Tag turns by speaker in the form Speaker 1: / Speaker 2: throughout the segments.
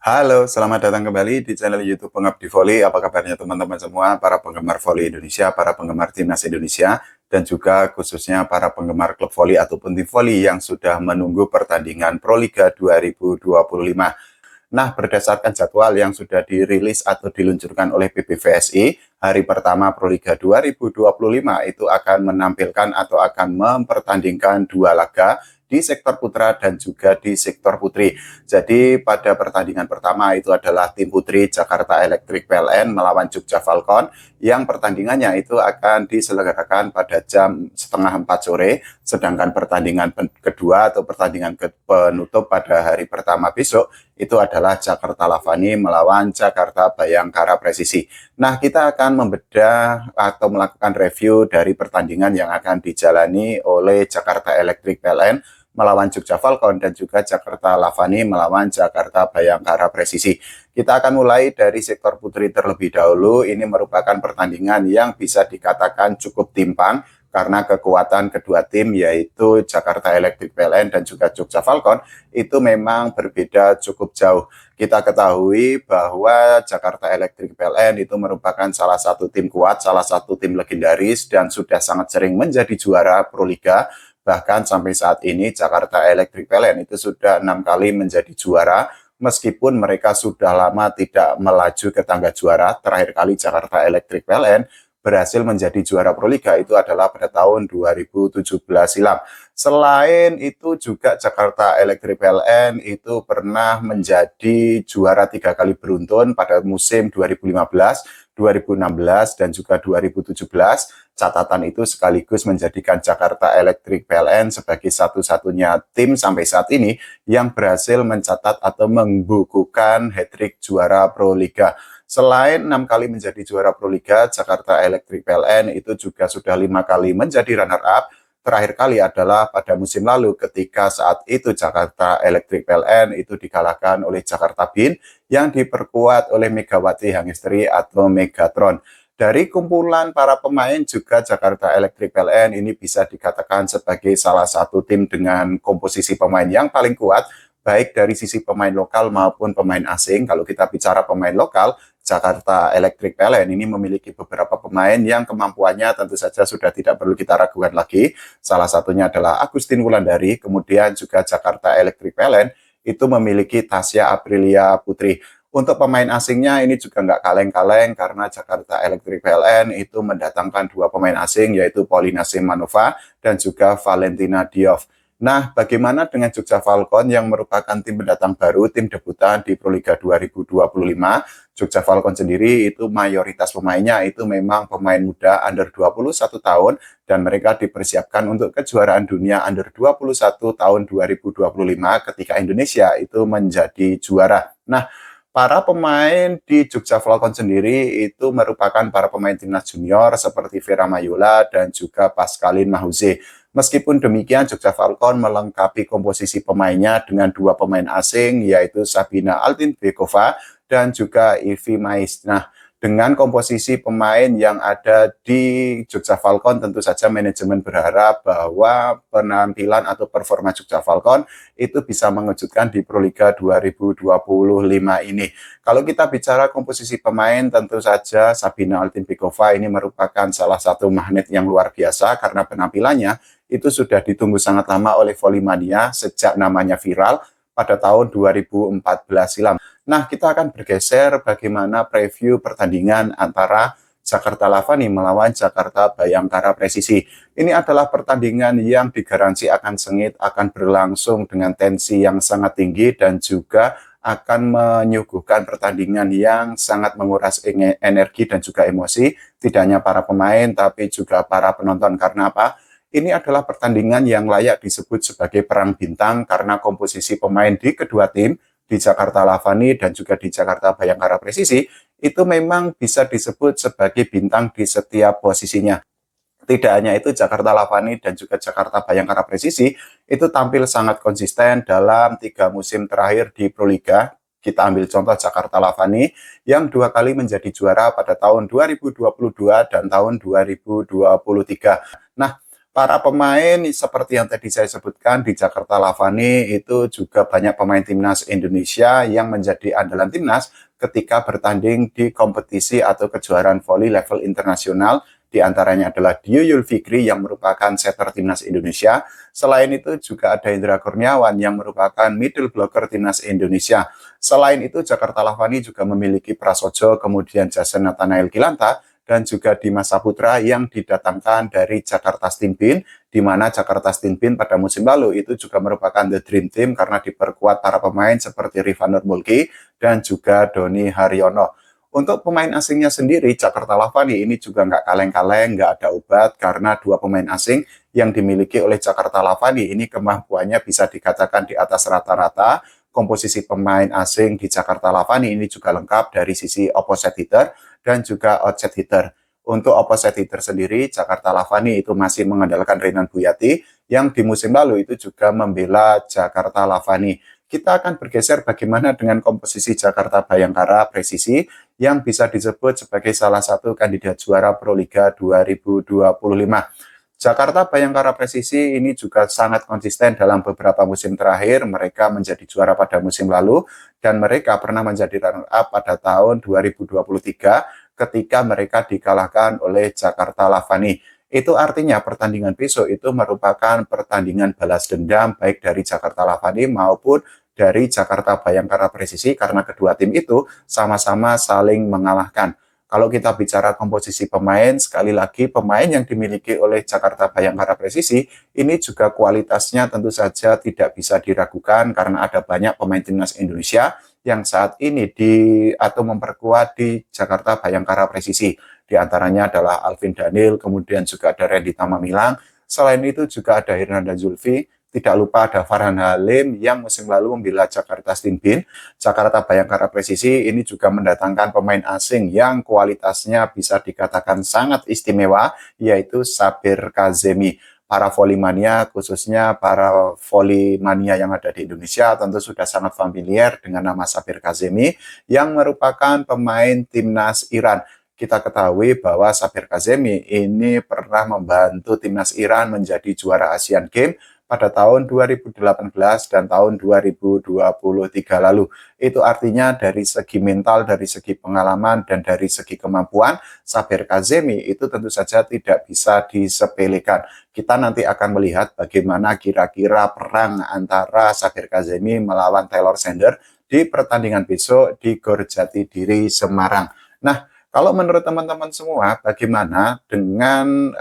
Speaker 1: Halo, selamat datang kembali di channel YouTube Pengabdi Voli. Apa kabarnya teman-teman semua, para penggemar voli Indonesia, para penggemar timnas Indonesia, dan juga khususnya para penggemar klub voli ataupun tim voli yang sudah menunggu pertandingan Proliga 2025. Nah, berdasarkan jadwal yang sudah dirilis atau diluncurkan oleh PBVSI, hari pertama Proliga 2025 itu akan menampilkan atau akan mempertandingkan dua laga di sektor putra dan juga di sektor putri. Jadi pada pertandingan pertama itu adalah tim putri Jakarta Electric PLN melawan Jogja Falcon, yang pertandingannya itu akan diselenggarakan pada jam setengah 4 sore, sedangkan pertandingan kedua atau pertandingan penutup pada hari pertama besok itu adalah Jakarta Lavani melawan Jakarta Bayangkara Presisi. Nah, kita akan membedah atau melakukan review dari pertandingan yang akan dijalani oleh Jakarta Electric PLN melawan Jogja Falcon dan juga Jakarta Lavani melawan Jakarta Bayangkara Presisi. Kita akan mulai dari sektor putri terlebih dahulu. Ini merupakan pertandingan yang bisa dikatakan cukup timpang karena kekuatan kedua tim yaitu Jakarta Electric PLN dan juga Jogja Falcon itu memang berbeda cukup jauh. Kita ketahui bahwa Jakarta Electric PLN itu merupakan salah satu tim kuat, salah satu tim legendaris dan sudah sangat sering menjadi juara Proliga. Bahkan sampai saat ini Jakarta Electric PLN itu sudah 6 kali menjadi juara, meskipun mereka sudah lama tidak melaju ke tangga juara. Terakhir kali Jakarta Electric PLN berhasil menjadi juara Proliga itu adalah pada tahun 2017 silam. Selain itu juga Jakarta Electric PLN itu pernah menjadi juara 3 kali beruntun pada musim 2015, 2016, dan juga 2017. Catatan itu sekaligus menjadikan Jakarta Electric PLN sebagai satu-satunya tim sampai saat ini yang berhasil mencatat atau membukukan hat-trick juara Proliga. Selain 6 kali menjadi juara Proliga, Jakarta Electric PLN itu juga sudah 5 kali menjadi runner-up. Terakhir kali adalah pada musim lalu ketika saat itu Jakarta Electric PLN itu dikalahkan oleh Jakarta Bin yang diperkuat oleh Megawati Hangestri atau Megatron. Dari kumpulan para pemain juga Jakarta Electric PLN ini bisa dikatakan sebagai salah satu tim dengan komposisi pemain yang paling kuat, baik dari sisi pemain lokal maupun pemain asing. Kalau kita bicara pemain lokal, Jakarta Electric PLN ini memiliki beberapa pemain yang kemampuannya tentu saja sudah tidak perlu kita ragukan lagi. Salah satunya adalah Agustin Wulandari, kemudian juga Jakarta Electric PLN itu memiliki Tasya Aprilia Putri. Untuk pemain asingnya ini juga nggak kaleng-kaleng karena Jakarta Electric PLN itu mendatangkan dua pemain asing yaitu Paulina Simanova dan juga Valentina Diov. Nah, bagaimana dengan Jogja Falcon yang merupakan tim pendatang baru, tim debutan di Proliga 2025? Jogja Falcon sendiri itu mayoritas pemainnya itu memang pemain muda under 21 tahun dan mereka dipersiapkan untuk kejuaraan dunia under 21 tahun 2025 ketika Indonesia itu menjadi juara. Nah, para pemain di Jogja Falcon sendiri itu merupakan para pemain timnas junior seperti Vera Mayula dan juga Pascaline Mahuze. Meskipun demikian, Jogja Falcon melengkapi komposisi pemainnya dengan dua pemain asing yaitu Sabina Altinbekova dan juga Ivi Mais. Nah, dengan komposisi pemain yang ada di Jogja Falcon, tentu saja manajemen berharap bahwa penampilan atau performa Jogja Falcon itu bisa mengejutkan di Proliga 2025 ini. Kalau kita bicara komposisi pemain, tentu saja Sabina Altinbekova ini merupakan salah satu magnet yang luar biasa karena penampilannya itu sudah ditunggu sangat lama oleh Volley-mania sejak namanya viral pada tahun 2014 silam. Nah, kita akan bergeser bagaimana preview pertandingan antara Jakarta Lavani melawan Jakarta Bayangkara Presisi. Ini adalah pertandingan yang digaransi akan sengit, akan berlangsung dengan tensi yang sangat tinggi dan juga akan menyuguhkan pertandingan yang sangat menguras energi dan juga emosi, tidak hanya para pemain tapi juga para penonton. Karena apa? Ini adalah pertandingan yang layak disebut sebagai perang bintang karena komposisi pemain di kedua tim, di Jakarta Lavani dan juga di Jakarta Bayangkara Presisi, itu memang bisa disebut sebagai bintang di setiap posisinya. Tidak hanya itu, Jakarta Lavani dan juga Jakarta Bayangkara Presisi itu tampil sangat konsisten dalam 3 musim terakhir di Proliga. Kita ambil contoh Jakarta Lavani yang 2 kali menjadi juara pada tahun 2022 dan tahun 2023. Nah, Para pemain seperti yang tadi saya sebutkan di Jakarta Lavani itu juga banyak pemain timnas Indonesia yang menjadi andalan timnas ketika bertanding di kompetisi atau kejuaraan voli level internasional. Di antaranya adalah Dio Yulfikri yang merupakan setter timnas Indonesia. Selain itu juga ada Indra Kurniawan yang merupakan middle blocker timnas Indonesia. Selain itu Jakarta Lavani juga memiliki Prasojo, kemudian Jason Nathanael Kilanta, dan juga Dimas Saputra yang didatangkan dari Jakarta Stinbin, di mana Jakarta Stinbin pada musim lalu itu juga merupakan the dream team karena diperkuat para pemain seperti Rifanur Mulki dan juga Doni Haryono. Untuk pemain asingnya sendiri, Jakarta Lavani ini juga nggak kaleng-kaleng, nggak ada obat, karena dua pemain asing yang dimiliki oleh Jakarta Lavani ini kemampuannya bisa dikatakan di atas rata-rata. Komposisi pemain asing di Jakarta Lavani ini juga lengkap dari sisi opposite hitter dan juga outside hitter. Untuk opposite hitter sendiri, Jakarta Lavani itu masih mengandalkan Renan Buyati yang di musim lalu itu juga membela Jakarta Lavani. Kita akan bergeser bagaimana dengan komposisi Jakarta Bayangkara Presisi yang bisa disebut sebagai salah satu kandidat juara Proliga 2025. Jakarta Bayangkara Presisi ini juga sangat konsisten dalam beberapa musim terakhir. Mereka menjadi juara pada musim lalu dan mereka pernah menjadi runner up pada tahun 2023 ketika mereka dikalahkan oleh Jakarta Lavani. Itu artinya pertandingan besok itu merupakan pertandingan balas dendam baik dari Jakarta Lavani maupun dari Jakarta Bayangkara Presisi karena kedua tim itu sama-sama saling mengalahkan. Kalau kita bicara komposisi pemain, sekali lagi pemain yang dimiliki oleh Jakarta Bayangkara Presisi ini juga kualitasnya tentu saja tidak bisa diragukan karena ada banyak pemain timnas Indonesia yang saat ini atau memperkuat di Jakarta Bayangkara Presisi. Di antaranya adalah Alvin Daniel, kemudian juga ada Randy Tamamilang. Selain itu juga ada Hernanda Zulfi. Tidak lupa ada Farhan Halim yang musim lalu membela Jakarta Stinbin. Jakarta Bayangkara Presisi ini juga mendatangkan pemain asing yang kualitasnya bisa dikatakan sangat istimewa, yaitu Sabir Kazemi. Para volley-mania, khususnya para volley-mania yang ada di Indonesia, tentu sudah sangat familiar dengan nama Sabir Kazemi, yang merupakan pemain timnas Iran. Kita ketahui bahwa Sabir Kazemi ini pernah membantu timnas Iran menjadi juara Asian Games pada tahun 2018 dan tahun 2023 lalu. Itu artinya dari segi mental, dari segi pengalaman, dan dari segi kemampuan, Sabir Kazemi itu tentu saja tidak bisa disepelekan. Kita nanti akan melihat bagaimana kira-kira perang antara Sabir Kazemi melawan Taylor Sander di pertandingan besok di Gor Jatidiri, Semarang. Nah, kalau menurut teman-teman semua, bagaimana dengan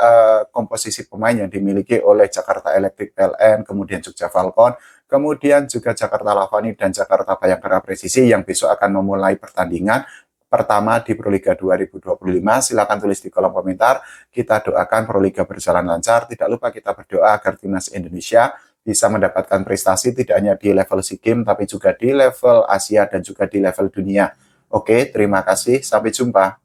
Speaker 1: komposisi pemain yang dimiliki oleh Jakarta Electric PLN, kemudian Jogja Falcon, kemudian juga Jakarta Lavani dan Jakarta Bayangkara Presisi yang besok akan memulai pertandingan pertama di Proliga 2025? Silakan tulis di kolom komentar. Kita doakan Proliga berjalan lancar. Tidak lupa kita berdoa agar timnas Indonesia bisa mendapatkan prestasi tidak hanya di level SEA Games, tapi juga di level Asia dan juga di level dunia. Oke, terima kasih. Sampai jumpa.